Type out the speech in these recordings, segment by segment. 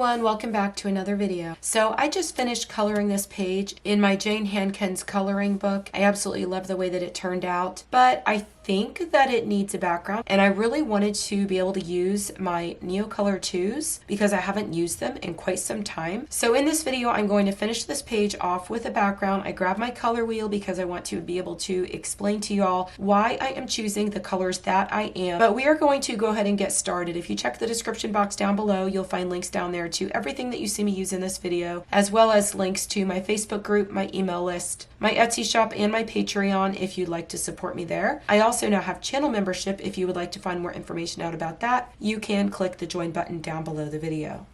everyone, welcome back to another video. So I just finished coloring this page in my Jane Hankins coloring book. I absolutely love the way that it turned out, but I think that it needs a background, and I really wanted to be able to use my NEOCOLOR 2s because I haven't used them in quite some time. So in this video I'm going to finish this page off with a background. I grabbed my color wheel because I want to be able to explain to you all why I am choosing the colors that I am. But we are going to go ahead and get started. If you check the description box down below, you'll find links down there to everything that you see me use in this video, as well as links to my Facebook group, my email list, my Etsy shop, and my Patreon if you'd like to support me there. I also now have channel membership. If you would like to find more information out about that, you can click the join button down below the video.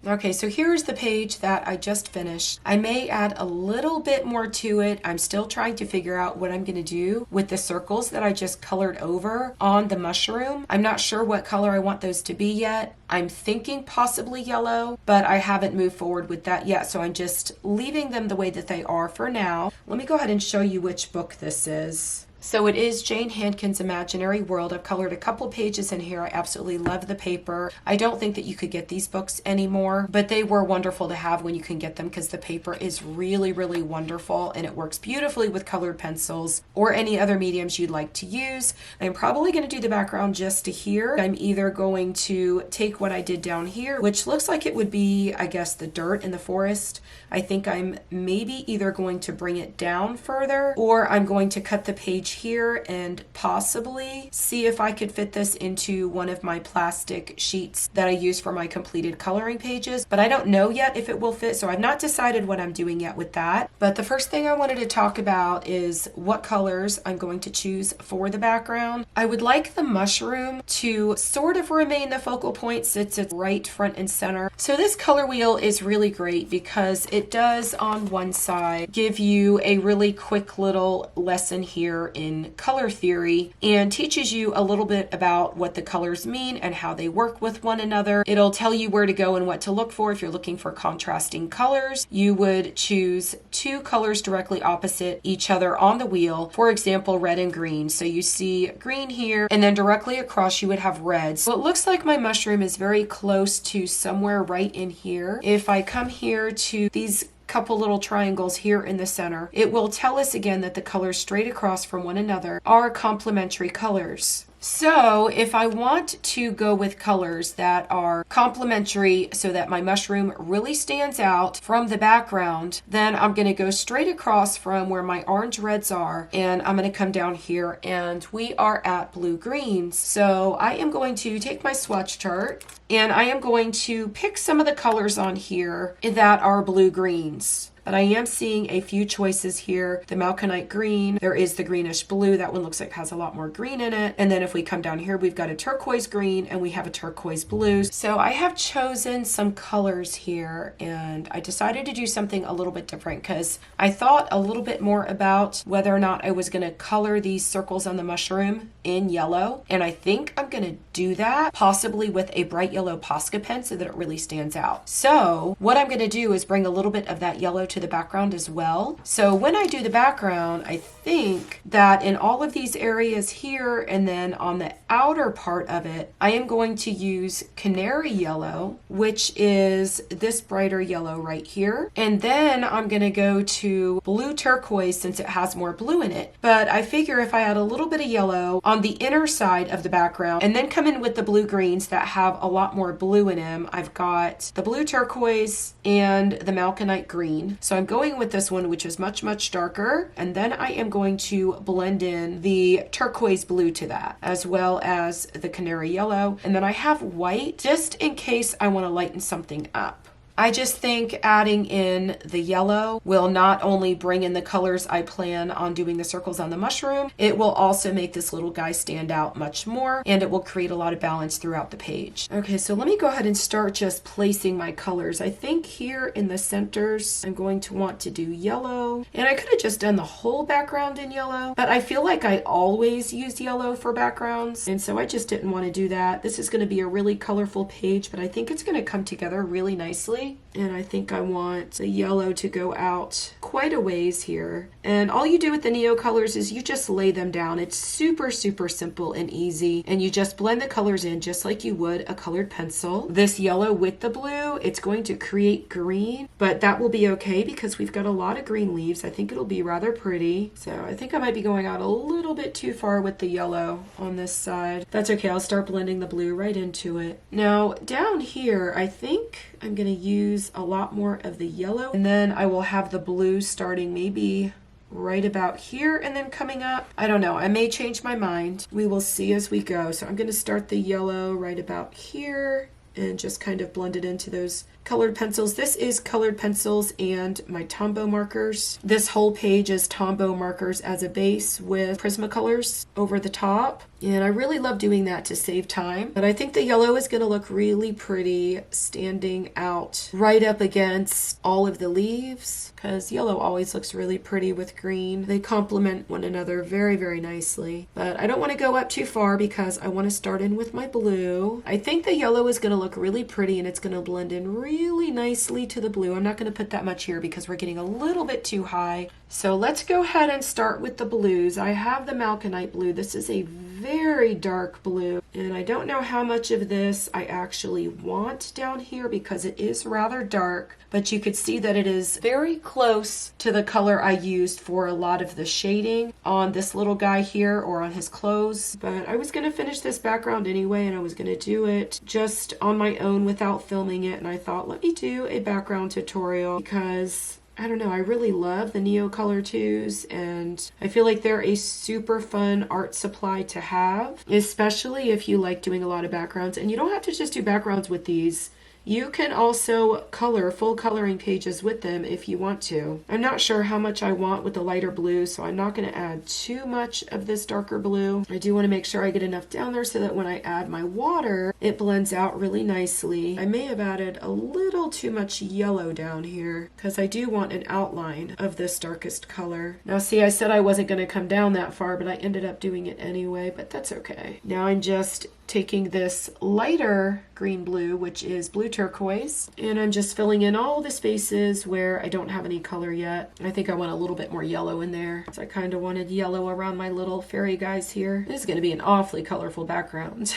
Okay, so here's the page that I just finished. I may add a little bit more to it. I'm still trying to figure out what I'm going to do with the circles that I just colored over on the mushroom. I'm not sure what color I want those to be yet. I'm thinking possibly yellow, but I haven't moved forward with that yet, so I'm just leaving them the way that they are for now. Let me go ahead and show you which book this is. So it is Jane Hankins Imaginary World. I've colored a couple pages in here. I absolutely love the paper. I don't think that you could get these books anymore, but they were wonderful to have when you can get them because the paper is really, really wonderful and it works beautifully with colored pencils or any other mediums you'd like to use. I'm probably going to do the background just to here. I'm either going to take what I did down here, which looks like it would be, I guess, the dirt in the forest. I think I'm maybe either going to bring it down further, or I'm going to cut the page here and possibly see if I could fit this into one of my plastic sheets that I use for my completed coloring pages, but I don't know yet if it will fit, so I've not decided what I'm doing yet with that. But the first thing I wanted to talk about is what colors I'm going to choose for the background. I would like the mushroom to sort of remain the focal point since it's right front and center. So this color wheel is really great because it does on one side give you a really quick little lesson here in color theory and teaches you a little bit about what the colors mean and how they work with one another. It'll tell you where to go and what to look for. If you're looking for contrasting colors, you would choose two colors directly opposite each other on the wheel. For example, red and green. So you see green here, and then directly across you would have red. So it looks like my mushroom is very close to somewhere right in here. If I come here to these couple little triangles here in the center, it will tell us again that the colors straight across from one another are complementary colors. So if I want to go with colors that are complementary so that my mushroom really stands out from the background, then I'm going to go straight across from where my orange reds are, and I'm going to come down here and we are at blue greens. So I am going to take my swatch chart and I am going to pick some of the colors on here that are blue greens. But I am seeing a few choices here. The malachite green, there is the greenish blue. That one looks like it has a lot more green in it. And then if we come down here, we've got a turquoise green and we have a turquoise blue. So I have chosen some colors here and I decided to do something a little bit different because I thought a little bit more about whether or not I was going to color these circles on the mushroom in yellow. And I think I'm going to do that possibly with a bright yellow Posca pen so that it really stands out. So what I'm going to do is bring a little bit of that yellow to the background as well. So when I do the background, I think that in all of these areas here and then on the outer part of it, I am going to use canary yellow, which is this brighter yellow right here. And then I'm going to go to blue turquoise since it has more blue in it. But I figure if I add a little bit of yellow on the inner side of the background and then come in with the blue greens that have a lot more blue in them, I've got the blue turquoise and the malachite green. So I'm going with this one, which is much, much darker. And then I am going to blend in the turquoise blue to that, as well as the canary yellow. And then I have white, just in case I want to lighten something up. I just think adding in the yellow will not only bring in the colors I plan on doing the circles on the mushroom, it will also make this little guy stand out much more, and it will create a lot of balance throughout the page. Okay, so let me go ahead and start just placing my colors. I think here in the centers, I'm going to want to do yellow, and I could have just done the whole background in yellow, but I feel like I always use yellow for backgrounds, and so I just didn't want to do that. This is going to be a really colorful page, but I think it's going to come together really nicely. way. And I think I want the yellow to go out quite a ways here. And all you do with the NeoColors is you just lay them down. It's super, super simple and easy. And you just blend the colors in just like you would a colored pencil. This yellow with the blue, it's going to create green, but that will be okay because we've got a lot of green leaves. I think it'll be rather pretty. So I think I might be going out a little bit too far with the yellow on this side. That's okay. I'll start blending the blue right into it. Now down here, I think I'm going to use a lot more of the yellow, and then I will have the blue starting maybe right about here and then coming up. I don't know. I may change my mind. We will see as we go. So I'm going to start the yellow right about here and just kind of blend it into those colored pencils. This is colored pencils and my Tombow markers. This whole page is Tombow markers as a base with Prismacolors over the top. And I really love doing that to save time. But I think the yellow is going to look really pretty standing out right up against all of the leaves, because yellow always looks really pretty with green. They complement one another very, very nicely. But I don't want to go up too far because I want to start in with my blue. I think the yellow is going to look really pretty and it's going to blend in really nicely to the blue. I'm not going to put that much here because we're getting a little bit too high. So let's go ahead and start with the blues. I have the Malkinite blue. This is a very dark blue, and I don't know how much of this I actually want down here because it is rather dark, but you could see that it is very close to the color I used for a lot of the shading on this little guy here or on his clothes. But I was going to finish this background anyway, and I was going to do it just on my own without filming it, and I thought, let me do a background tutorial because I don't know, I really love the NeoColor 2s, and I feel like they're a super fun art supply to have, especially if you like doing a lot of backgrounds. And you don't have to just do backgrounds with these. You can also color full coloring pages with them if you want to. I'm not sure how much I want with the lighter blue, so I'm not going to add too much of this darker blue. I do want to make sure I get enough down there so that when I add my water, it blends out really nicely. I may have added a little too much yellow down here because I do want an outline of this darkest color. Now see, I said I wasn't going to come down that far, but I ended up doing it anyway, but that's okay. Now I'm just taking this lighter green blue, which is blue turquoise, and I'm just filling in all the spaces where I don't have any color yet. I think I want a little bit more yellow in there, so I kind of wanted yellow around my little fairy guys here. This is going to be an awfully colorful background.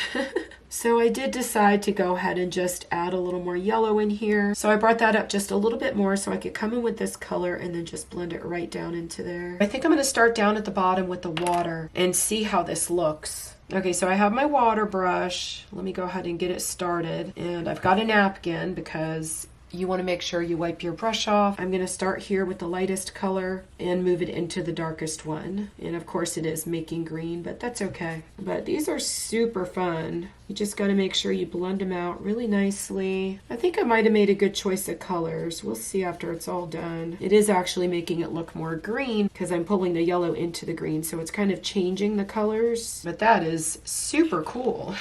So I did decide to go ahead and just add a little more yellow in here. So I brought that up just a little bit more so I could come in with this color and then just blend it right down into there. I think I'm going to start down at the bottom with the water and see how this looks. Okay, so I have my water brush. Let me go ahead and get it started. And I've got a napkin because you want to make sure you wipe your brush off. I'm going to start here with the lightest color and move it into the darkest one. And of course it is making green, but that's okay. But these are super fun. You just got to make sure you blend them out really nicely. I think I might have made a good choice of colors. We'll see after it's all done. It is actually making it look more green because I'm pulling the yellow into the green, so it's kind of changing the colors. But that is super cool.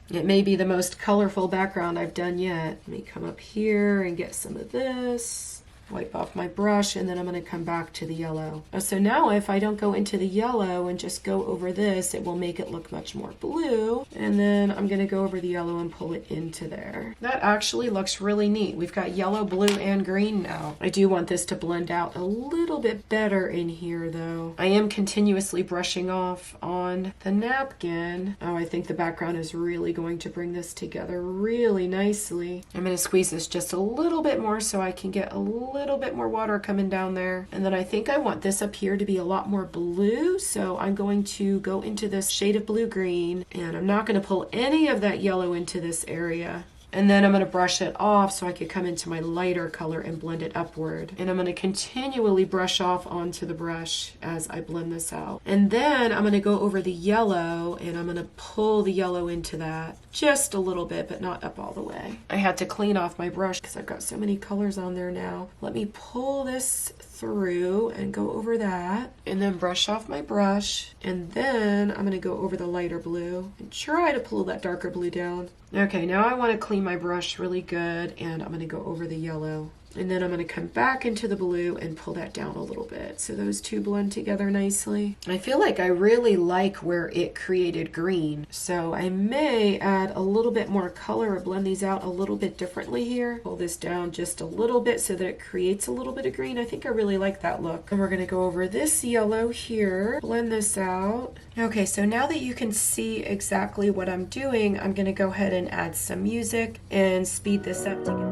It may be the most colorful background I've done yet. Let me come up here and get some of this. Wipe off my brush, and then I'm going to come back to the yellow. So now if I don't go into the yellow and just go over this, it will make it look much more blue. And then I'm going to go over the yellow and pull it into there. That actually looks really neat. We've got yellow, blue, and green now. I do want this to blend out a little bit better in here though. I am continuously brushing off on the napkin. Oh, I think the background is really going to bring this together really nicely. I'm going to squeeze this just a little bit more so I can get a little bit more water coming down there. And then I think I want this up here to be a lot more blue, so I'm going to go into this shade of blue-green, and I'm not going to pull any of that yellow into this area. And then I'm going to brush it off so I could come into my lighter color and blend it upward. And I'm going to continually brush off onto the brush as I blend this out. And then I'm going to go over the yellow and I'm going to pull the yellow into that just a little bit, but not up all the way. I had to clean off my brush because I've got so many colors on there now. Let me pull this through and go over that and then brush off my brush. And then I'm going to go over the lighter blue and try to pull that darker blue down. Okay, now I want to clean my brush really good, and I'm going to go over the yellow And then I'm going to come back into the blue and pull that down a little bit so those two blend together nicely. I feel like I really like where it created green, so I may add a little bit more color or blend these out a little bit differently here. Pull this down just a little bit so that it creates a little bit of green. I think I really like that look. And we're going to go over this yellow here, blend this out. Okay, so now that you can see exactly what I'm doing, I'm going to go ahead and add some music and speed this up to get...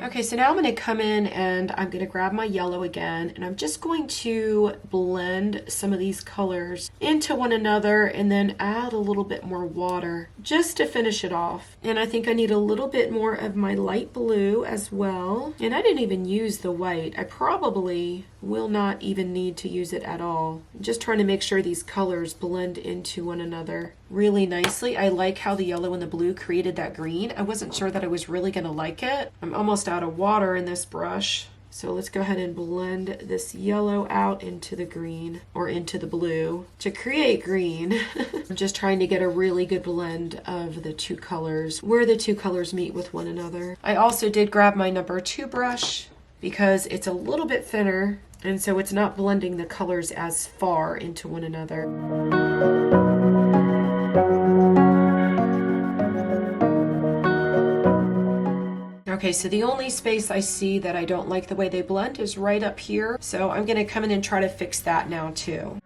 Okay, so now I'm going to come in and I'm going to grab my yellow again, and I'm just going to blend some of these colors into one another and then add a little bit more water just to finish it off. And I think I need a little bit more of my light blue as well. And I didn't even use the white. I probably will not even need to use it at all. I'm just trying to make sure these colors blend into one another really nicely. I like how the yellow and the blue created that green. I wasn't sure that I was really going to like it. I'm almost out of water in this brush. So let's go ahead and blend this yellow out into the green or into the blue to create green. I'm just trying to get a really good blend of the two colors, where the two colors meet with one another. I also did grab my number 2 brush because it's a little bit thinner, and so it's not blending the colors as far into one another. Okay, so the only space I see that I don't like the way they blend is right up here. So I'm gonna come in and try to fix that now too.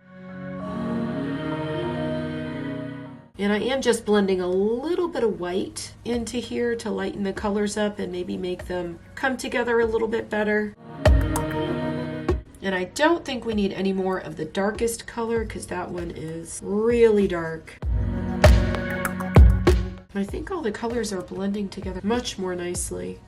And I am just blending a little bit of white into here to lighten the colors up and maybe make them come together a little bit better. And I don't think we need any more of the darkest color because that one is really dark. I think all the colors are blending together much more nicely.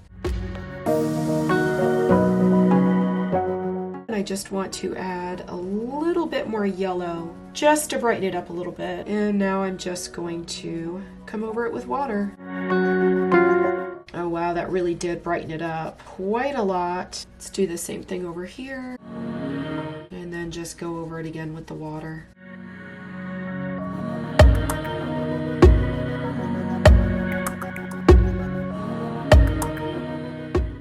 And I just want to add a little bit more yellow just to brighten it up a little bit. And now I'm just going to come over it with water. Oh wow, that really did brighten it up quite a lot. Let's do the same thing over here. And then just go over it again with the water.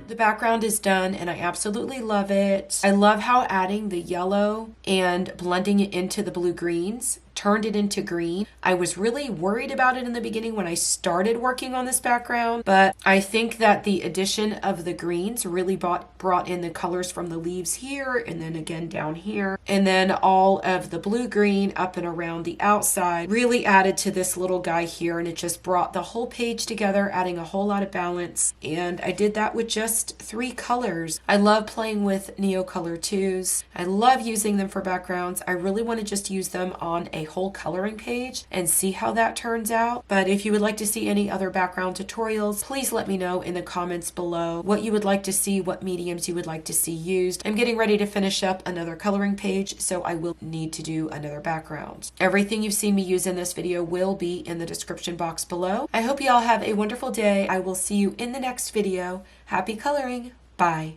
The background is done and I absolutely love it. I love how adding the yellow and blending it into the blue greens turned it into green. I was really worried about it in the beginning when I started working on this background, but I think that the addition of the greens really brought in the colors from the leaves here and then again down here. And then all of the blue green up and around the outside really added to this little guy here, and it just brought the whole page together, adding a whole lot of balance. And I did that with just 3 colors. I love playing with NeoColor 2s. I love using them for backgrounds. I really want to just use them on a whole coloring page and see how that turns out. But if you would like to see any other background tutorials, please let me know in the comments below what you would like to see, what mediums you would like to see used. I'm getting ready to finish up another coloring page, so I will need to do another background. Everything you've seen me use in this video will be in the description box below. I hope you all have a wonderful day. I will see you in the next video. Happy coloring. Bye.